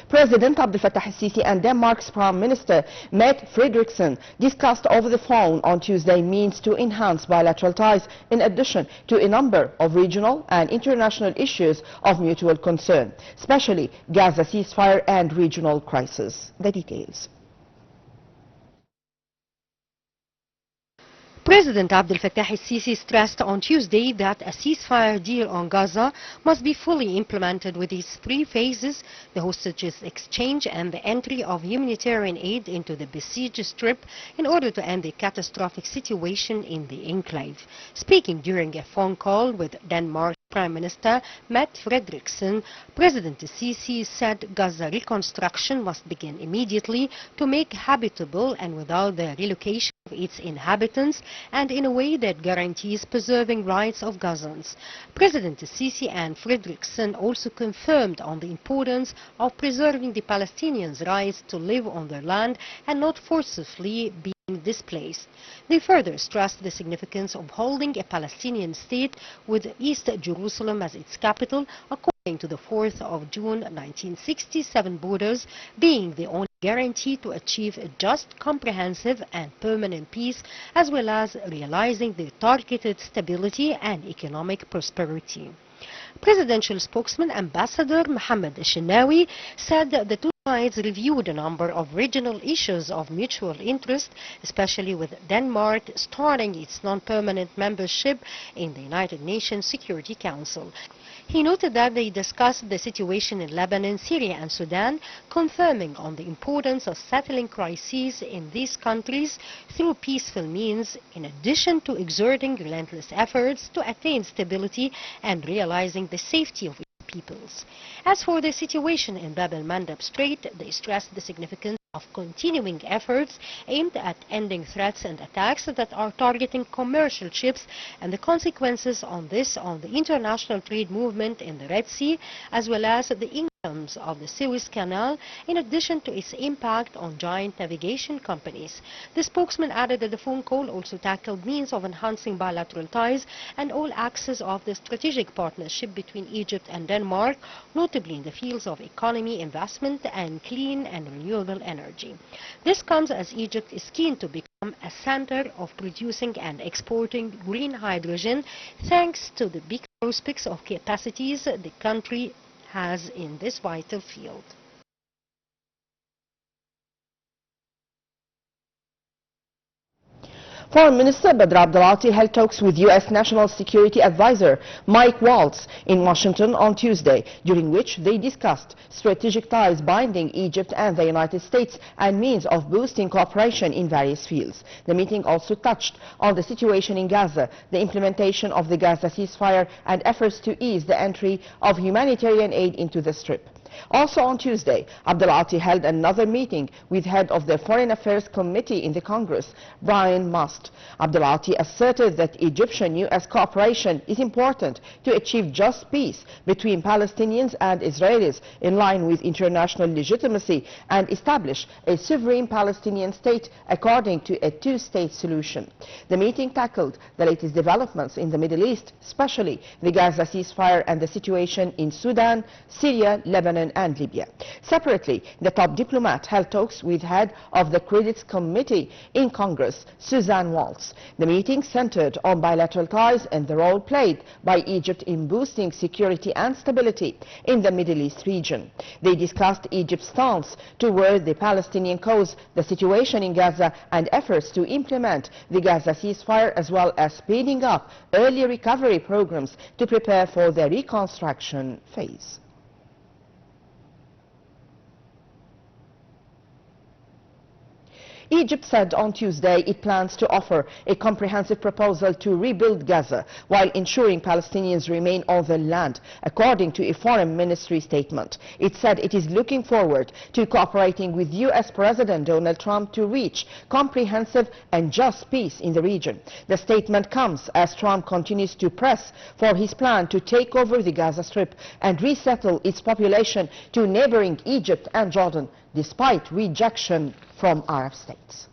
President Abdel Fattah el-Sisi and Denmark's Prime Minister Mette Frederiksen discussed over the phone on Tuesday means to enhance bilateral ties in addition to a number of regional and international issues of mutual concern, especially Gaza ceasefire and regional crisis. The details. President Abdel Fattah el-Sisi stressed on Tuesday that a ceasefire deal on Gaza must be fully implemented with its three phases: the hostages exchange and the entry of humanitarian aid into the besieged strip in order to end the catastrophic situation in the enclave. Speaking during a phone call with Denmark Prime Minister Mette Frederiksen, President el-Sisi said Gaza reconstruction must begin immediately to make habitable and without the relocation of its inhabitants, and in a way that guarantees preserving rights of Gazans. President el-Sisi and Frederiksen also confirmed on the importance of preserving the Palestinians' rights to live on their land and not forcibly be displaced. They further stressed the significance of holding a Palestinian state with East Jerusalem as its capital, according to the 4th of June 1967 borders being the only guarantee to achieve a just, comprehensive and permanent peace, as well as realizing the targeted stability and economic prosperity. Presidential spokesman Ambassador Mohammed Shinawi said that the two sides reviewed a number of regional issues of mutual interest, especially with Denmark starting its non-permanent membership in the United Nations Security Council. He noted that they discussed the situation in Lebanon, Syria and Sudan, confirming on the importance of settling crises in these countries through peaceful means, in addition to exerting relentless efforts to attain stability and realizing the safety of peoples. As for the situation in Bab el-Mandab Strait, they stressed the significance of continuing efforts aimed at ending threats and attacks that are targeting commercial ships and the consequences on this on the international trade movement in the Red Sea, as well as the incomes of the Suez Canal, in addition to its impact on giant navigation companies. The spokesman added that the phone call also tackled means of enhancing bilateral ties and all axes of the strategic partnership between Egypt and Denmark, notably in the fields of economy, investment and clean and renewable energy. This comes as Egypt is keen to become a center of producing and exporting green hydrogen, thanks to the big prospects of capacities the country has in this vital field. Foreign Minister Badr Abdelati held talks with U.S. National Security Advisor Mike Waltz in Washington on Tuesday, during which they discussed strategic ties binding Egypt and the United States and means of boosting cooperation in various fields. The meeting also touched on the situation in Gaza, the implementation of the Gaza ceasefire, and efforts to ease the entry of humanitarian aid into the Strip. Also on Tuesday, Abdelati held another meeting with head of the Foreign Affairs Committee in the Congress, Brian Must. Abdelati asserted that Egyptian-U.S. cooperation is important to achieve just peace between Palestinians and Israelis in line with international legitimacy and establish a sovereign Palestinian state according to a two-state solution. The meeting tackled the latest developments in the Middle East, especially the Gaza ceasefire and the situation in Sudan, Syria, Lebanon and Libya. Separately, the top diplomat held talks with head of the Credits Committee in Congress, Suzanne Waltz. The meeting centered on bilateral ties and the role played by Egypt in boosting security and stability in the Middle East region. They discussed Egypt's stance toward the Palestinian cause, the situation in Gaza and efforts to implement the Gaza ceasefire, as well as speeding up early recovery programs to prepare for the reconstruction phase. Egypt said on Tuesday it plans to offer a comprehensive proposal to rebuild Gaza while ensuring Palestinians remain on the land, according to a foreign ministry statement. It said it is looking forward to cooperating with U.S. President Donald Trump to reach comprehensive and just peace in the region. The statement comes as Trump continues to press for his plan to take over the Gaza Strip and resettle its population to neighboring Egypt and Jordan, despite rejection from Arab states.